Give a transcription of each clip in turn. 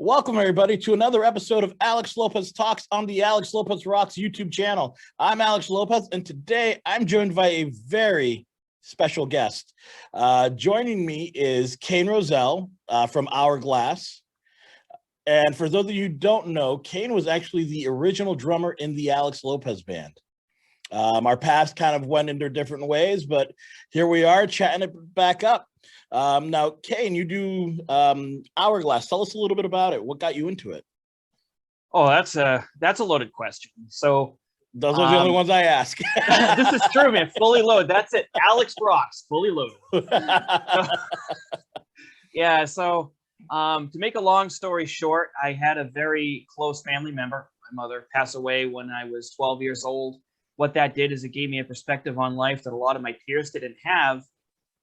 Welcome, everybody, to another episode of Alex Lopez Talks on the Alex Lopez Rocks YouTube channel. I'm Alex Lopez, and today I'm joined by a very special guest. Joining me is Kane Rozell from Ourglass. And for those of you who don't know, Kane was actually the original drummer in the Alex Lopez band. Our paths kind of went in their different ways, but here we are chatting it back up. Now, Kane, you do Hourglass. Tell us a little bit about it. What got you into it? Oh, that's a loaded question. So those are the only ones I ask. This is true, man. Fully loaded. That's it. Alex rocks. Fully loaded. So to make a long story short, I had a very close family member. My mother passed away when I was 12 years old. What that did is it gave me a perspective on life that a lot of my peers didn't have.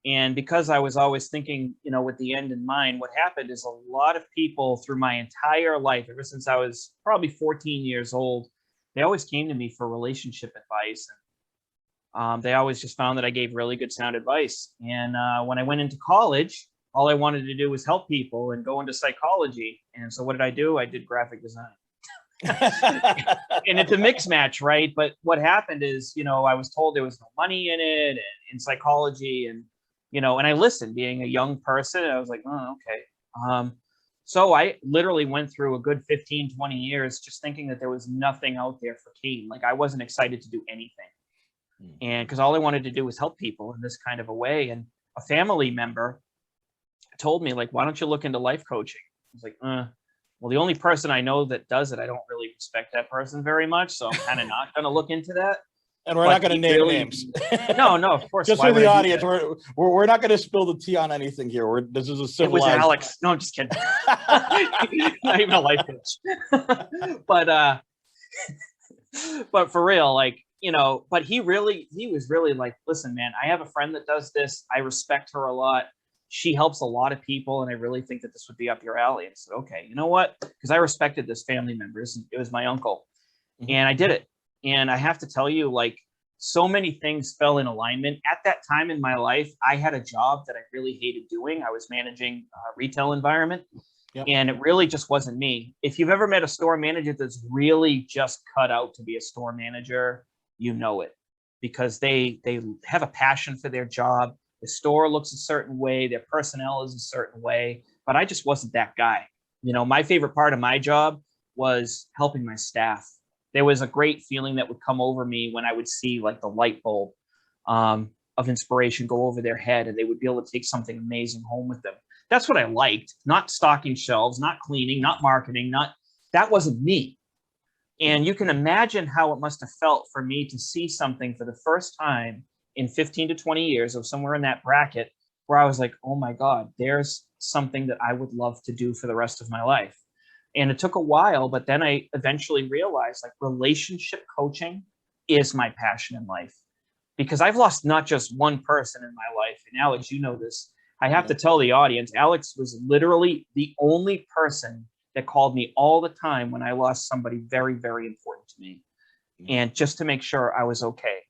And because I was always thinking, with the end in mind, what happened is a lot of people through my entire life, ever since I was probably 14 years old, they always came to me for relationship advice. And they always just found that I gave really good sound advice. And when I went into college, all I wanted to do was help people and go into psychology. And so what did I do? I did graphic design. And it's a mix match, right? But what happened is, I was told there was no money in it and in psychology, and and I listened, being a young person. I was like, oh, okay. So I literally went through a good 15, 20 years just thinking that there was nothing out there for Kane. Like, I wasn't excited to do anything. And because all I wanted to do was help people in this kind of a way. And a family member told me, like, why don't you look into life coaching? I was like, well, the only person I know that does it, I don't really respect that person very much. So I'm kind of not going to look into that. And we're not going to name names. No, of course. Just for the audience, we're not going to spill the tea on anything here. This is a civilized. It was Alex. No, I'm just kidding. Not even a life coach. But for real, like, but he was really like, listen, man, I have a friend that does this. I respect her a lot. She helps a lot of people, and I really think that this would be up your alley. And I said, okay, you know what? Because I respected this family member. It was my uncle. And I did it. And I have to tell you, like, so many things fell in alignment. At that time in my life, I had a job that I really hated doing. I was managing a retail environment, and it really just wasn't me. If you've ever met a store manager that's really just cut out to be a store manager, you know it, because they have a passion for their job. The store looks a certain way. Their personnel is a certain way. But I just wasn't that guy. My favorite part of my job was helping my staff. There was a great feeling that would come over me when I would see, like, the light bulb of inspiration go over their head, and they would be able to take something amazing home with them. That's what I liked. Not stocking shelves, not cleaning, not marketing, that wasn't me. And you can imagine how it must have felt for me to see something for the first time in 15 to 20 years, or somewhere in that bracket, where I was like, oh my God, there's something that I would love to do for the rest of my life. And it took a while, but then I eventually realized, like, relationship coaching is my passion in life, because I've lost not just one person in my life. And Alex, you know this. I have to tell the audience, Alex was literally the only person that called me all the time when I lost somebody very, very important to me. And just to make sure I was okay.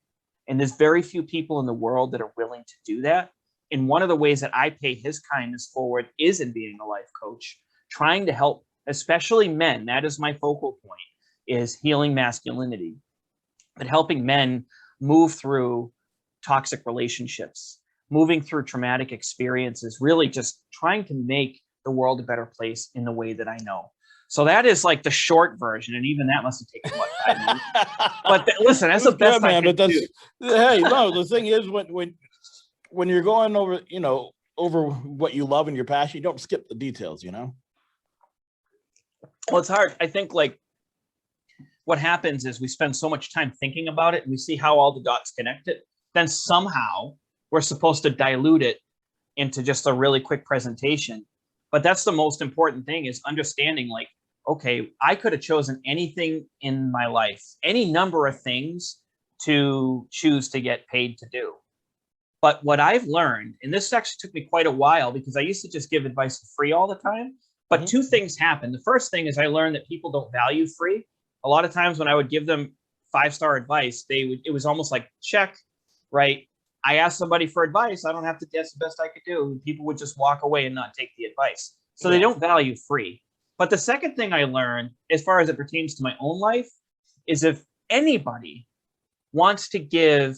And there's very few people in the world that are willing to do that. And one of the ways that I pay his kindness forward is in being a life coach, trying to help especially men. That is my focal point, is healing masculinity, but helping men move through toxic relationships, moving through traumatic experiences, really just trying to make the world a better place in the way that I know. So that is like the short version, and even that must have taken what, 5 minutes. But listen, that's the best I can do. Hey, no, the thing is, when you're going over, over what you love and your passion, you don't skip the details, Well, it's hard. I think, like, what happens is we spend so much time thinking about it, and we see how all the dots connect it. Then somehow we're supposed to dilute it into just a really quick presentation. But that's the most important thing, is understanding, like, okay, I could have chosen anything in my life, any number of things to choose to get paid to do. But what I've learned, and this actually took me quite a while, because I used to just give advice for free all the time. But two things happened. The first thing is I learned that people don't value free. A lot of times when I would give them 5-star advice, it was almost like, check, right? I asked somebody for advice. I don't have to, that's the best I could do. People would just walk away and not take the advice. So they don't value free. But the second thing I learned, as far as it pertains to my own life, is if anybody wants to give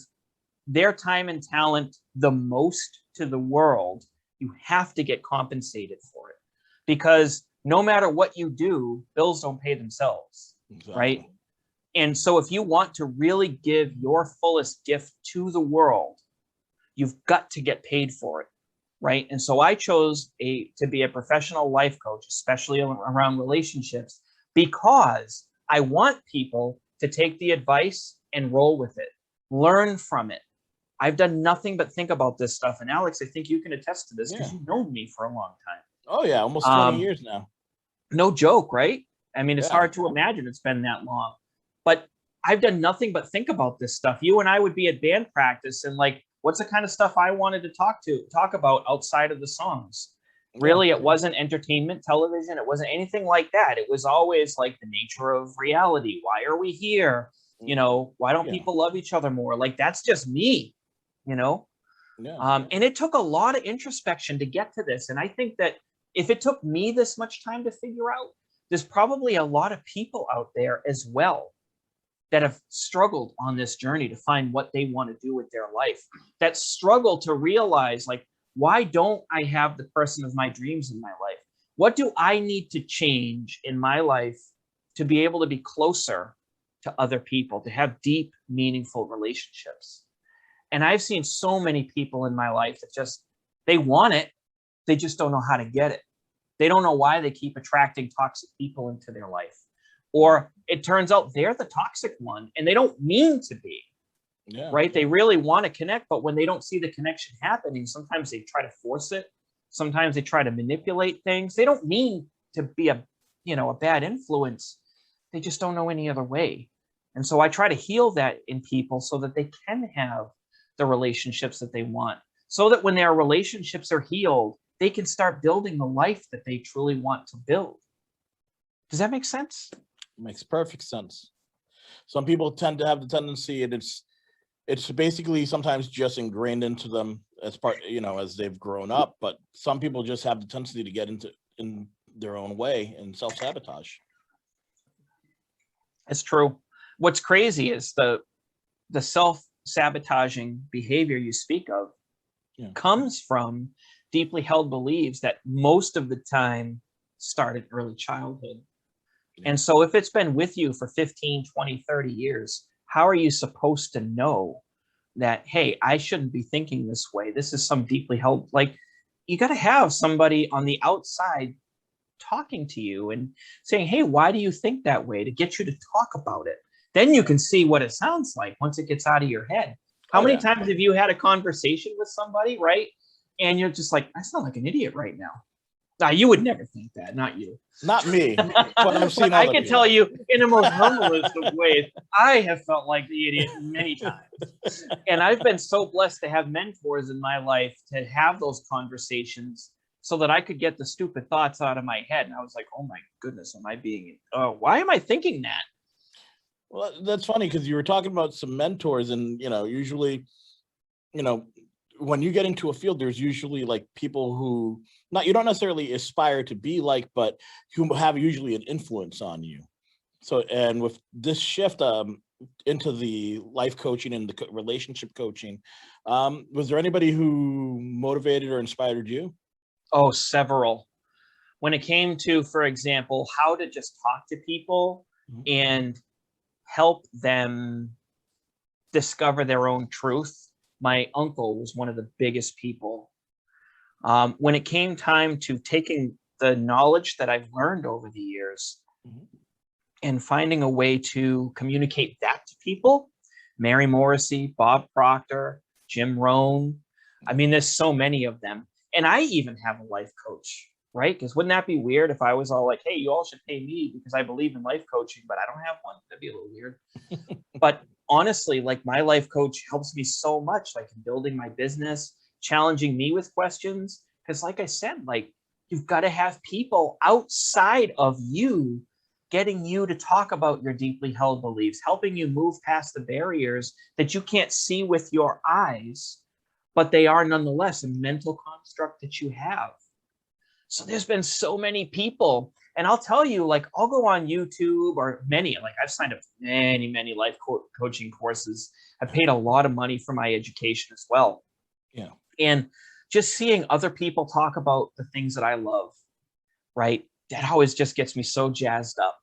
their time and talent the most to the world, you have to get compensated for it. Because no matter what you do, bills don't pay themselves, right? And so if you want to really give your fullest gift to the world, you've got to get paid for it, right? And so I chose to be a professional life coach, especially around relationships, because I want people to take the advice and roll with it, learn from it. I've done nothing but think about this stuff. And Alex, I think you can attest to this because you've known me for a long time. Oh yeah, almost 20 years now. No joke, right? I mean, it's hard to imagine it's been that long. But I've done nothing but think about this stuff. You and I would be at band practice and like, what's the kind of stuff I wanted to talk about outside of the songs? Really, it wasn't entertainment television. It wasn't anything like that. It was always like the nature of reality. Why are we here? You know, why don't people love each other more? Like, that's just me, you know? And it took a lot of introspection to get to this. And I think that if it took me this much time to figure out, there's probably a lot of people out there as well that have struggled on this journey to find what they want to do with their life, that struggle to realize, like, why don't I have the person of my dreams in my life? What do I need to change in my life to be able to be closer to other people, to have deep, meaningful relationships? And I've seen so many people in my life that just, they want it, they just don't know how to get it. They don't know why they keep attracting toxic people into their life. Or it turns out they're the toxic one and they don't mean to be, right? They really want to connect, but when they don't see the connection happening, sometimes they try to force it. Sometimes they try to manipulate things. They don't mean to be a bad influence. They just don't know any other way. And so I try to heal that in people so that they can have the relationships that they want, so that when their relationships are healed, they can start building the life that they truly want to build. Does that make sense? Makes perfect sense. Some people tend to have the tendency, and it's basically sometimes just ingrained into them as part, as they've grown up. But some people just have the tendency to get in their own way and self-sabotage. It's true. What's crazy is the self-sabotaging behavior you speak of comes from deeply held beliefs that most of the time start in early childhood. And so if it's been with you for 15, 20, 30 years, how are you supposed to know that, hey, I shouldn't be thinking this way? This is some deeply held, like, you got to have somebody on the outside talking to you and saying, hey, why do you think that way, to get you to talk about it? Then you can see what it sounds like once it gets out of your head. How many times have you had a conversation with somebody, right? And you're just like, I sound like an idiot right now. Now, you would never think that, not you. Not me. But I've seen I can tell you in the most humblest of ways, I have felt like the idiot many times. And I've been so blessed to have mentors in my life to have those conversations so that I could get the stupid thoughts out of my head. And I was like, oh my goodness, why am I thinking that? Well, that's funny because you were talking about some mentors, and, usually, when you get into a field, there's usually like people who you don't necessarily aspire to be like, but who have usually an influence on you. So, and with this shift into the life coaching and the relationship coaching, was there anybody who motivated or inspired you? Oh, several. When it came to, for example, how to just talk to people and help them discover their own truth, my uncle was one of the biggest people. When it came time to taking the knowledge that I've learned over the years and finding a way to communicate that to people, Mary Morrissey, Bob Proctor, Jim Rohn. I mean, there's so many of them. And I even have a life coach, right? Because wouldn't that be weird if I was all like, hey, you all should pay me because I believe in life coaching, but I don't have one? That'd be a little weird. But honestly, like, my life coach helps me so much, like in building my business, challenging me with questions. Because like I said, like, you've got to have people outside of you getting you to talk about your deeply held beliefs, helping you move past the barriers that you can't see with your eyes, but they are nonetheless a mental construct that you have. So there's been so many people. And I'll tell you, like, I'll go on YouTube or like I've signed up for many life coaching courses. I've paid a lot of money for my education as well. Yeah. And just seeing other people talk about the things that I love, right? That always just gets me so jazzed up.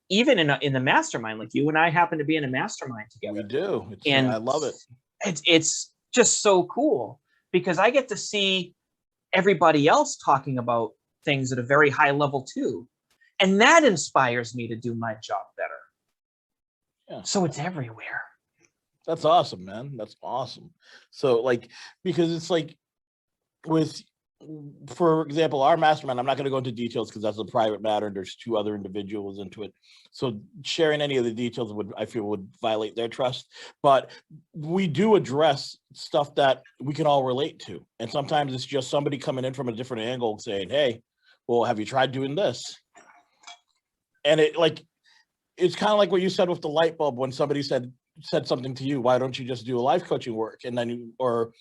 Even in the mastermind, like you and I happen to be in a mastermind together. We do. And I love it. It's just so cool because I get to see everybody else talking about things at a very high level too. And that inspires me to do my job better. Yeah. So it's everywhere. That's awesome, man. That's awesome. So like, because it's like for example, our mastermind, I'm not going to go into details because that's a private matter and there's 2 other individuals into it. So sharing any of the details I feel would violate their trust, but we do address stuff that we can all relate to. And sometimes it's just somebody coming in from a different angle saying, hey, well, have you tried doing this? And it's kind of like what you said with the light bulb when somebody said something to you, why don't you just do a life coaching work? And then or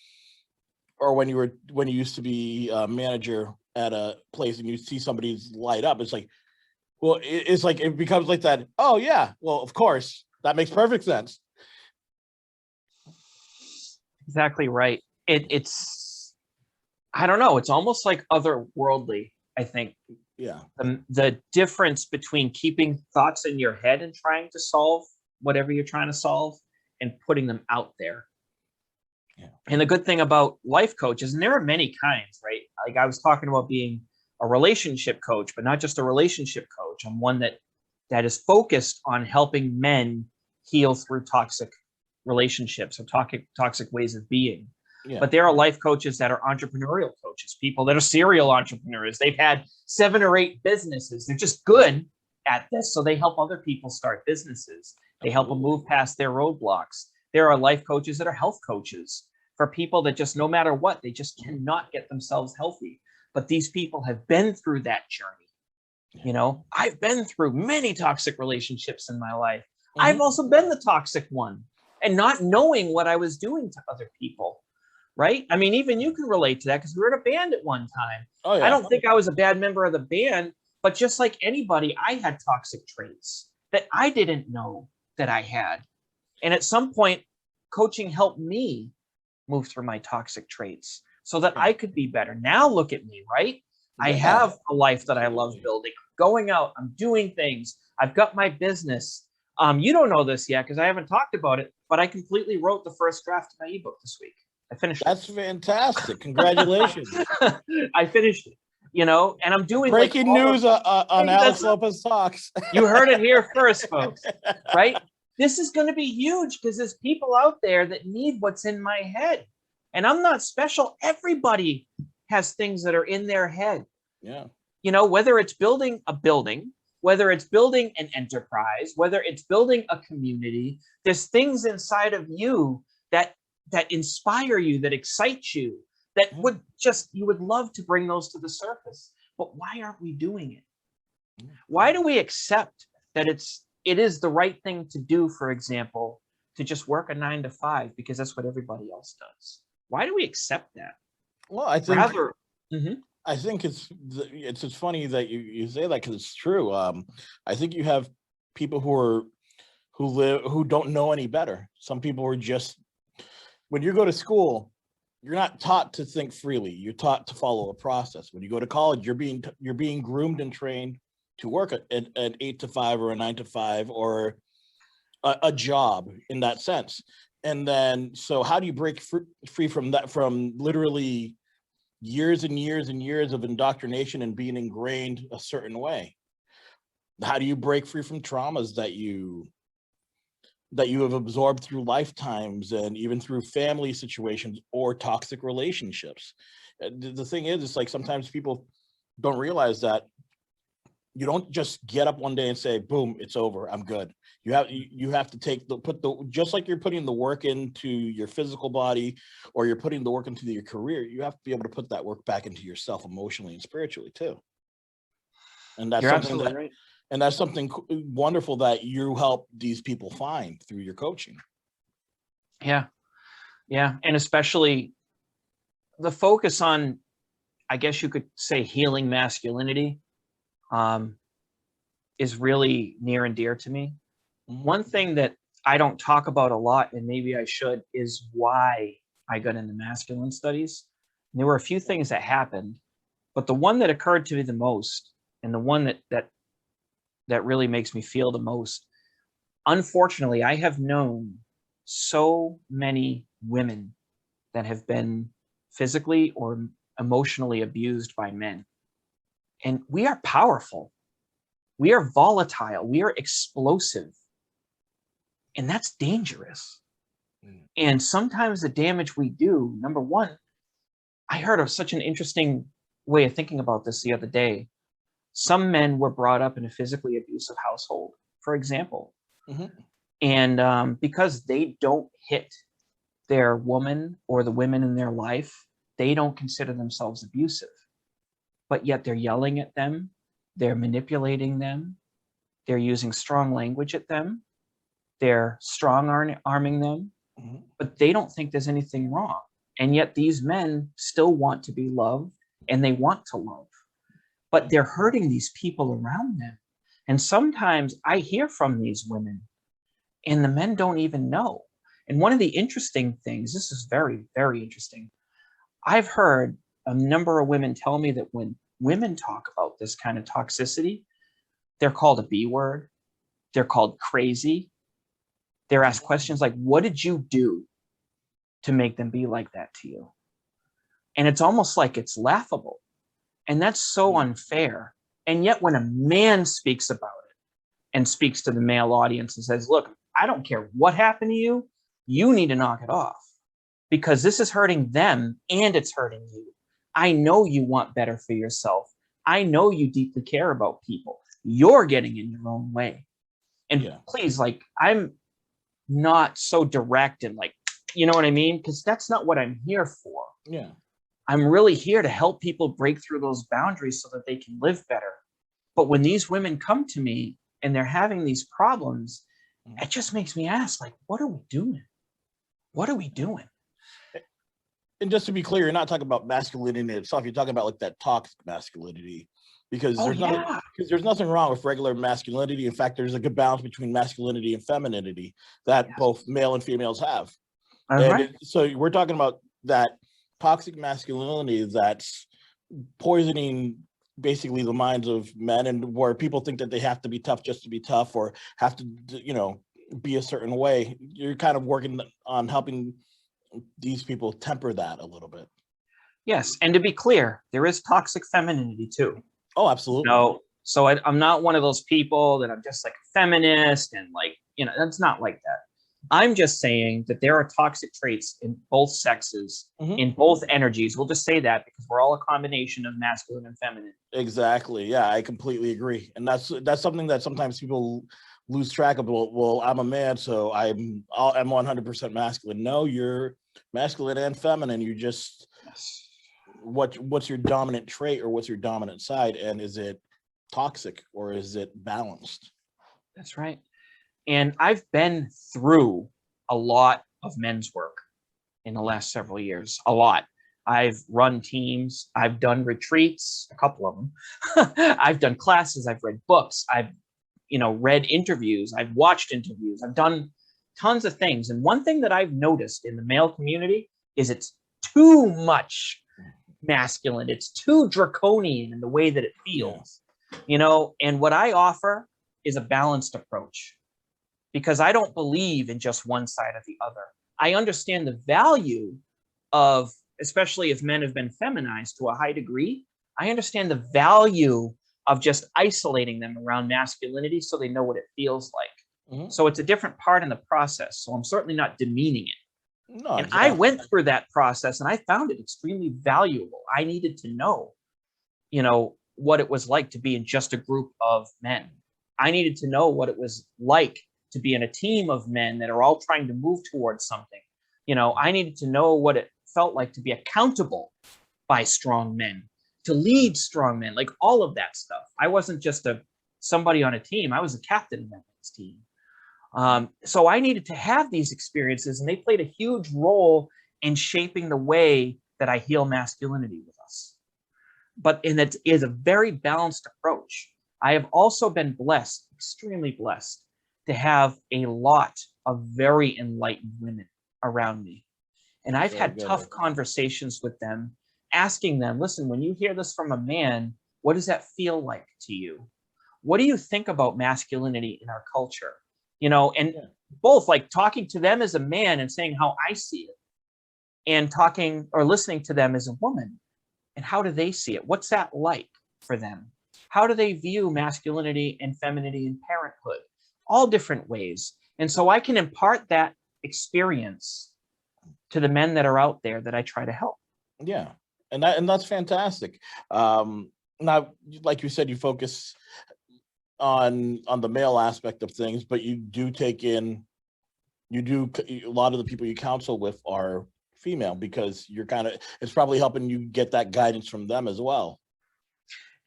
when you used to be a manager at a place and you see somebody's light up, it's like, well, it's like, it becomes like that. Oh yeah, well, of course, that makes perfect sense. Exactly right. It's, I don't know. It's almost like otherworldly, I think. Yeah. The difference between keeping thoughts in your head and trying to solve whatever you're trying to solve and putting them out there. Yeah. And the good thing about life coaches, and there are many kinds, right? Like I was talking about being a relationship coach, but not just a relationship coach. I'm one that is focused on helping men heal through toxic relationships or toxic ways of being. Yeah. But there are life coaches that are entrepreneurial coaches, people that are serial entrepreneurs. They've had 7 or 8 businesses. They're just good at this. So they help other people start businesses. They help them move past their roadblocks. There are life coaches that are health coaches for people that just, no matter what, they just cannot get themselves healthy. But these people have been through that journey. Yeah. You know, I've been through many toxic relationships in my life. Mm-hmm. I've also been the toxic one and not knowing what I was doing to other people. Right? I mean, even you can relate to that because we were in a band at one time. Oh, yeah. I don't think I was a bad member of the band, but just like anybody, I had toxic traits that I didn't know that I had. And at some point, coaching helped me move through my toxic traits so that I could be better. Now look at me, right? Yeah. I have a life that I love building. Going out, I'm doing things. I've got my business. You don't know this yet because I haven't talked about it, but I completely wrote the first draft of my ebook this week. I finished That's it. Fantastic. Congratulations. I finished it, you know, and I'm doing breaking news on Alex Lopez Talks. You heard it here first, folks, right? This is going to be huge because there's people out there that need what's in my head. And I'm not special. Everybody has things that are in their head. Yeah. You know, whether it's building a building, whether it's building an enterprise, whether it's building a community, there's things inside of you that inspire you, that excite you, that you would love to bring those to the surface. But why aren't we doing it? Why do we accept that it is the right thing to do, for example, to just work a 9 to 5 because that's what everybody else does? Why do we accept that? Well, I think I think it's funny that you say that because it's true. I think you have people who don't know any better. Some people are just, when you go to school, you're not taught to think freely. You're taught to follow a process. When you go to college, you're being groomed and trained to work an 8 to 5 or a 9 to 5 or a job in that sense. And then, so how do you break free from that, from literally years and years and years of indoctrination and being ingrained a certain way? How do you break free from traumas that you have absorbed through lifetimes and even through family situations or toxic relationships? The thing is, it's like sometimes people don't realize that you don't just get up one day and say, boom, it's over, I'm good. You have to just like you're putting the work into your physical body or you're putting the work into your career, you have to be able to put that work back into yourself emotionally and spiritually too. And that's something right. And that's something wonderful that you help these people find through your coaching. Yeah. Yeah. And especially the focus on, I guess you could say, healing masculinity, is really near and dear to me. Mhm. One thing that I don't talk about a lot, and maybe I should, is why I got into masculine studies. And there were a few things that happened, but the one that occurred to me the most, and the one that really makes me feel the most, unfortunately, I have known so many women that have been physically or emotionally abused by men. And we are powerful. We are volatile. We are explosive. And that's dangerous. Mm. And sometimes the damage we do, number one, I heard of such an interesting way of thinking about this the other day. Some men were brought up in a physically abusive household, for example. Mhm. And because they don't hit their woman or the women in their life, they don't consider themselves abusive. But yet they're yelling at them, they're manipulating them, they're using strong language at them, they're arming them, Mhm. but they don't think there's anything wrong. And yet these men still want to be loved and they want to love, but they're hurting these people around them. And sometimes I hear from these women and the men don't even know. And one of the interesting things, this is very, very interesting. I've heard a number of women tell me that when women talk about this kind of toxicity, they're called a B word. They're called crazy. They're asked questions like, what did you do to make them be like that to you? And it's almost like it's laughable. And that's so unfair. And yet when a man speaks about it and speaks to the male audience and says, look, I don't care what happened to you, you need to knock it off because this is hurting them and it's hurting you. I know you want better for yourself. I know you deeply care about people. You're getting in your own way. And please, like, I'm not so direct and like, you know what I mean? Because that's not what I'm here for. Yeah. I'm really here to help people break through those boundaries so that they can live better. But when these women come to me and they're having these problems, it just makes me ask, like, what are we doing? What are we doing? And just to be clear, you're not talking about masculinity itself. You're talking about like that toxic masculinity, because there's nothing wrong with regular masculinity. In fact, there's a good balance between masculinity and femininity that both male and females have. So we're talking about that toxic masculinity that's poisoning basically the minds of men, and where people think that they have to be tough just to be tough or have to, be a certain way. You're kind of working on helping these people temper that a little bit. Yes, and to be clear, there is toxic femininity too. Oh, absolutely. So I'm not one of those people that I'm just like a feminist and like, that's not like that. I'm just saying that there are toxic traits in both sexes, in both energies. We'll just say that because we're all a combination of masculine and feminine. Exactly. Yeah, I completely agree. And that's something that sometimes people lose track of. Well, I'm a man, so I'm 100% masculine. No, you're masculine and feminine. You just what's your dominant trait or what's your dominant side, and is it toxic or is it balanced? That's right. And I've been through a lot of men's work in the last several years, a lot. I've run teams. I've done retreats, a couple of them. I've done classes. I've read books. I've, read interviews. I've watched interviews. I've done tons of things. And one thing that I've noticed in the male community is it's too much masculine. It's too draconian in the way that it feels, and what I offer is a balanced approach, because I don't believe in just one side or the other. I understand the value of, especially if men have been feminized to a high degree, I understand the value of just isolating them around masculinity so they know what it feels like. So it's a different part in the process. So I'm certainly not demeaning it. No, and I went through that process and I found it extremely valuable. I needed to know, what it was like to be in just a group of men. I needed to know what it was like to be in a team of men that are all trying to move towards something. I needed to know what it felt like to be accountable by strong men, to lead strong men, like all of that stuff. I wasn't just somebody on a team. I was a captain of that team. So I needed to have these experiences, and they played a huge role in shaping the way that I heal masculinity with us. And it is a very balanced approach. I have also been blessed, extremely blessed, to have a lot of very enlightened women around me. And I've had tough conversations with them, asking them, listen, when you hear this from a man, what does that feel like to you? What do you think about masculinity in our culture? You know, and both like talking to them as a man and saying how I see it, and talking or listening to them as a woman and how do they see it? What's that like for them? How do they view masculinity and femininity in parenthood? All different ways. And so I can impart that experience to the men that are out there that I try to help. Yeah. And that's fantastic. Now, like you said, you focus on the male aspect of things, but you do take in, a lot of the people you counsel with are female, because you're it's probably helping you get that guidance from them as well.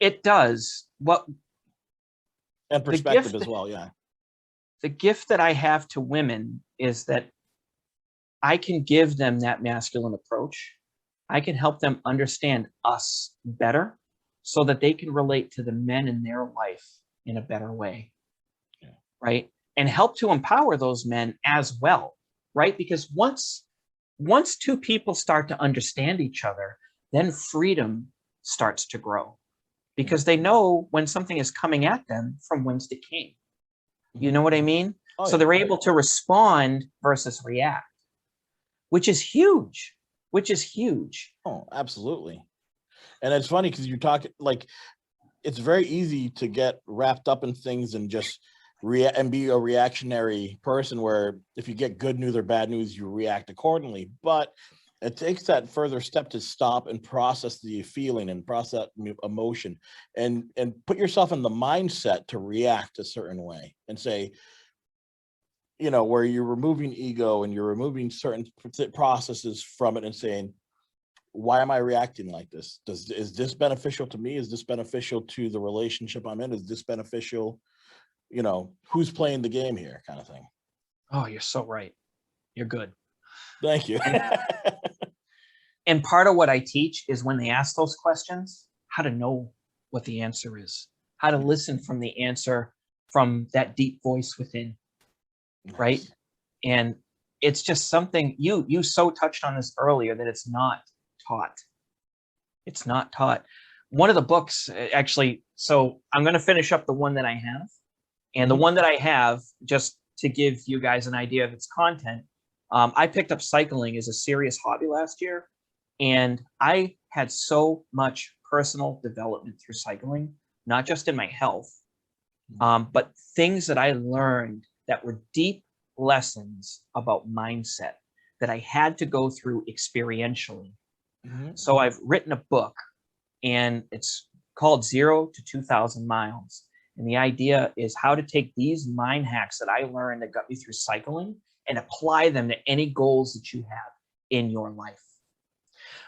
It does. And perspective as well. Yeah. The gift that I have to women is that I can give them that masculine approach. I can help them understand us better so that they can relate to the men in their life in a better way. Yeah. Right. And help to empower those men as well. Right. Because once two people start to understand each other, then freedom starts to grow, because they know when something is coming at them from whence it came. You know what I mean? Oh, so they're able to respond versus react, which is huge, Oh, absolutely. And it's funny because you talk like, it's very easy to get wrapped up in things and just and be a reactionary person, where if you get good news or bad news, you react accordingly. But it takes that further step to stop and process the feeling and process emotion, and put yourself in the mindset to react a certain way, and say, you know, where you're removing ego and you're removing certain processes from it and saying, why am I reacting like this? Is this beneficial to me? Is this beneficial to the relationship I'm in? Is this beneficial? You know, who's playing the game here, kind of thing. Oh, you're so right. You're good. Thank you. And part of what I teach is, when they ask those questions, how to know what the answer is, how to listen from the answer, from that deep voice within. Nice. Right. And it's just something you so touched on this earlier, that it's not taught. It's not taught. One of the books, actually, so I'm going to finish up the one that I have. And the one that I have, just to give you guys an idea of its content, I picked up cycling as a serious hobby last year. And I had so much personal development through cycling, not just in my health, but things that I learned that were deep lessons about mindset that I had to go through experientially. So I've written a book, and it's called 0 to 2,000 Miles. And the idea is how to take these mind hacks that I learned that got me through cycling and apply them to any goals that you have in your life.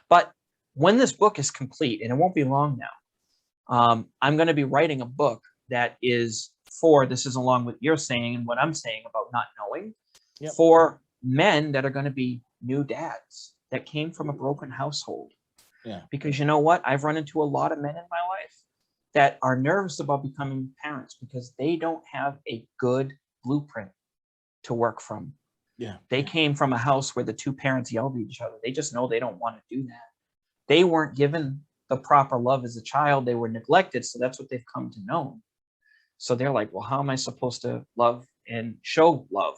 But when this book is complete, and it won't be long now, I'm going to be writing a book that is this is along with you're saying and what I'm saying about not knowing, for men that are going to be new dads that came from a broken household. Yeah. Because you know what? I've run into a lot of men in my life that are nervous about becoming parents because they don't have a good blueprint to work from. Yeah. They came from a house where the two parents yelled at each other. They just know they don't want to do that. They weren't given the proper love as a child. They were neglected. So that's what they've come to know. So they're like, well, how am I supposed to love and show love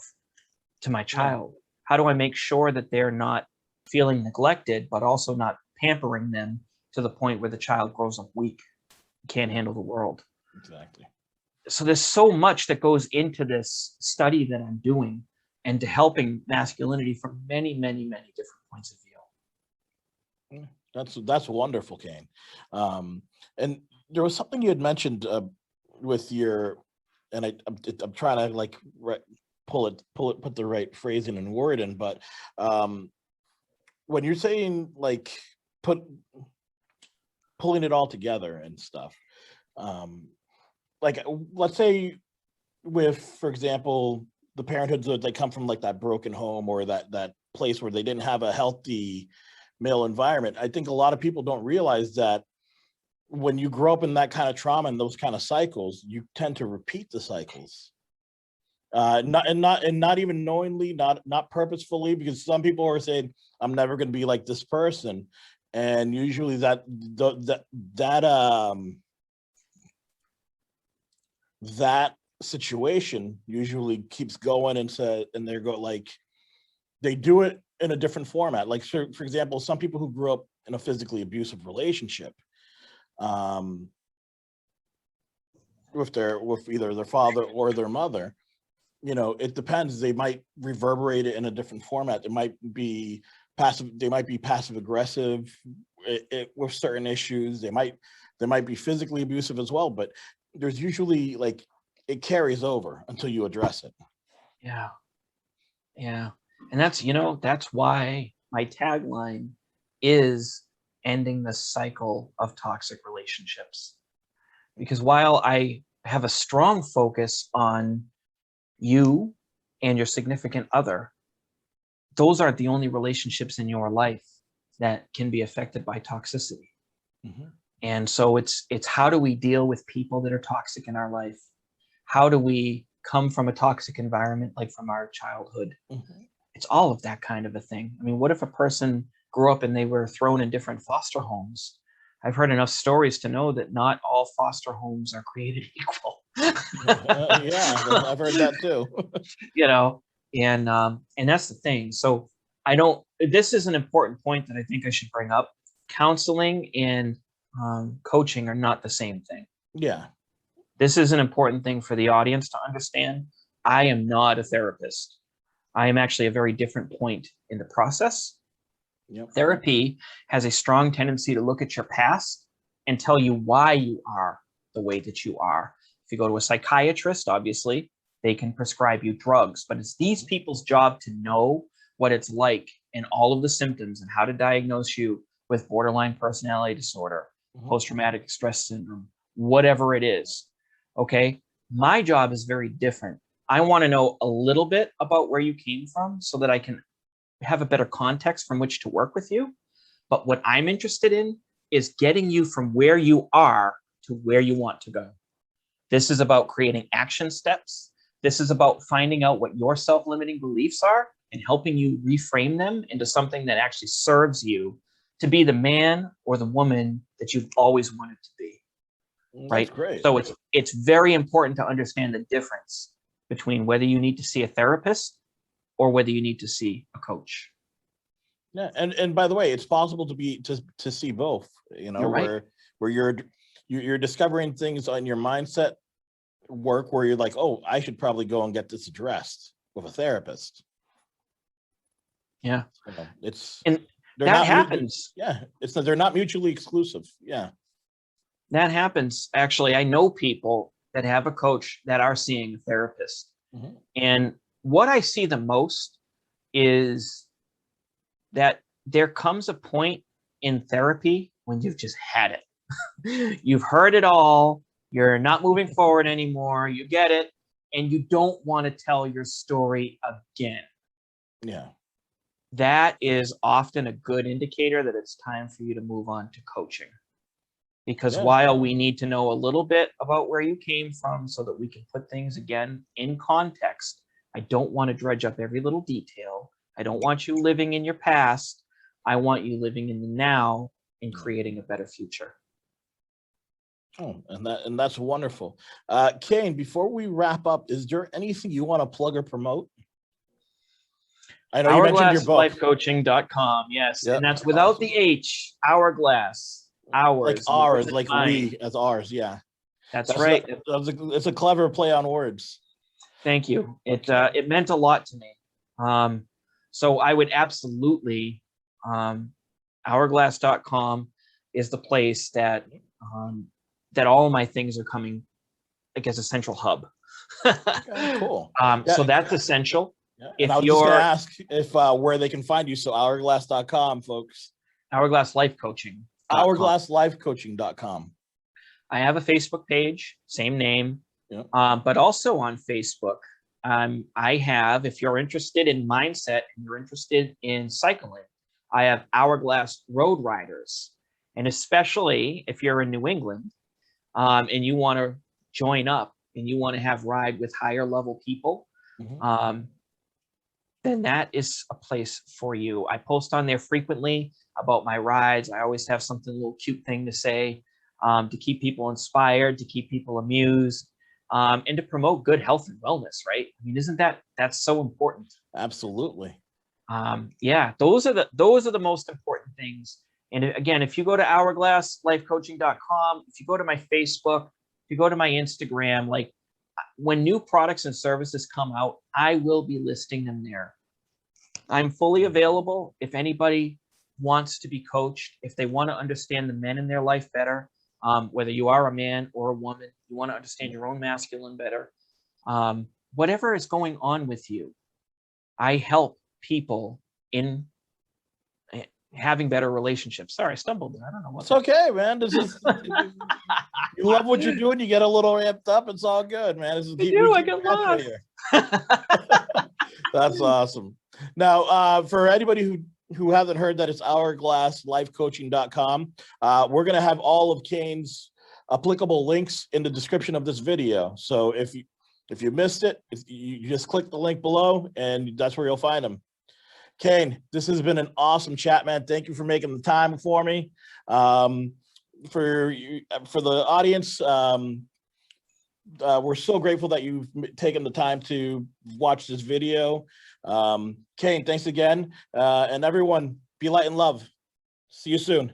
to my child? Yeah. How do I make sure that they're not feeling neglected, but also not pampering them to the point where the child grows up weak, can't handle the world? Exactly. So there's so much that goes into this study that I'm doing, and to helping masculinity from many, many, many different points of view. That's wonderful, Kane. And there was something you had mentioned with your, and I'm trying to like put the right phrasing and word in, but when you're saying like pulling it all together and stuff, like let's say with, for example, the parenthoods that they come from like that broken home, or that place where they didn't have a healthy male environment. I think a lot of people don't realize that when you grow up in that kind of trauma and those kind of cycles, you tend to repeat the cycles. Not even knowingly, not purposefully, because some people are saying, I'm never going to be like this person. And usually that situation usually keeps going, and they go like, they do it in a different format. Like, for example, some people who grew up in a physically abusive relationship, with either their father or their mother, it depends. They might reverberate it in a different format. It might be passive. They might be passive aggressive with certain issues. They might be physically abusive as well. But there's usually, like, it carries over until you address it. Yeah. Yeah. And that's why my tagline is ending the cycle of toxic relationships. Because while I have a strong focus on you and your significant other, those aren't the only relationships in your life that can be affected by toxicity. Mm-hmm. And so it's how do we deal with people that are toxic in our life? How do we come from a toxic environment, like from our childhood? Mm-hmm. It's all of that kind of a thing. I mean, what if a person grew up and they were thrown in different foster homes? I've heard enough stories to know that not all foster homes are created equal. Yeah, I've heard that too. And that's the thing. So this is an important point that I think I should bring up. Counseling and coaching are not the same thing. Yeah. This is an important thing for the audience to understand. I am not a therapist. I am actually a very different point in the process. Yep. Therapy has a strong tendency to look at your past and tell you why you are the way that you are. If you go to a psychiatrist, obviously, they can prescribe you drugs, but it's these people's job to know what it's like and all of the symptoms and how to diagnose you with borderline personality disorder, post-traumatic stress syndrome, whatever it is. Okay. My job is very different. I want to know a little bit about where you came from so that I can have a better context from which to work with you. But what I'm interested in is getting you from where you are to where you want to go. This is about creating action steps. This is about finding out what your self-limiting beliefs are and helping you reframe them into something that actually serves you to be the man or the woman that you've always wanted to be. Right? That's great. So it's very important to understand the difference between whether you need to see a therapist or whether you need to see a coach. Yeah, and by the way, it's possible to see both. You're right. where you're discovering things on your mindset work where you're like, oh, I should probably go and get this addressed with a therapist. Yeah, that happens. They're not mutually exclusive. Yeah, that happens. Actually, I know people that have a coach that are seeing a therapist. Mm-hmm. And what I see the most is that there comes a point in therapy when you've just had it. You've heard it all. You're not moving forward anymore. You get it. And you don't want to tell your story again. Yeah. That is often a good indicator that it's time for you to move on to coaching. Because while we need to know a little bit about where you came from so that we can put things again in context, I don't want to dredge up every little detail. I don't want you living in your past. I want you living in the now and creating a better future. Oh, and that's wonderful. Kane, before we wrap up, is there anything you want to plug or promote? I know you mentioned your book. Ourglasslifecoaching.com. Yes. Yep. And that's without the H. Hourglass. Ours. Like ours, like we as ours. Yeah. That's right. It's a clever play on words. Thank you. It meant a lot to me. So I would absolutely, hourglass.com is the place that all of my things are coming, like, as a central hub. Okay, cool. So that's essential. Yeah. And I was just going to ask if where they can find you. So hourglass.com, folks. Hourglass Life Coaching. Ourglasslifecoaching.com. I have a Facebook page, same name, but also on Facebook. I have, if you're interested in mindset and you're interested in cycling, I have Hourglass Road Riders. And especially if you're in New England and you want to join up and you want to have ride with higher level people, then that is a place for you. I post on there frequently about my rides. I always have something, a little cute thing to say to keep people inspired, to keep people amused, and to promote good health and wellness, right? I mean, that's so important? Absolutely. Yeah, those are the most important things. And again, if you go to hourglasslifecoaching.com, if you go to my Facebook, if you go to my Instagram, like when new products and services come out, I will be listing them there. I'm fully available. If anybody wants to be coached, if they want to understand the men in their life better, whether you are a man or a woman, you want to understand your own masculine better, whatever is going on with you, I help people in having better relationships. Sorry, I stumbled there. I don't know what. It's okay, man. This is you love what you're doing. You get a little amped up. It's all good, man. This is I get lost. That's awesome. Now, for anybody who hasn't heard that, it's hourglasslifecoaching.com. We're gonna have all of Kane's applicable links in the description of this video. So if you missed it, you just click the link below, and that's where you'll find them. Kane, this has been an awesome chat, man. Thank you for making the time for me. For the audience, we're so grateful that you've taken the time to watch this video. Kane, thanks again. And everyone, be light and love. See you soon.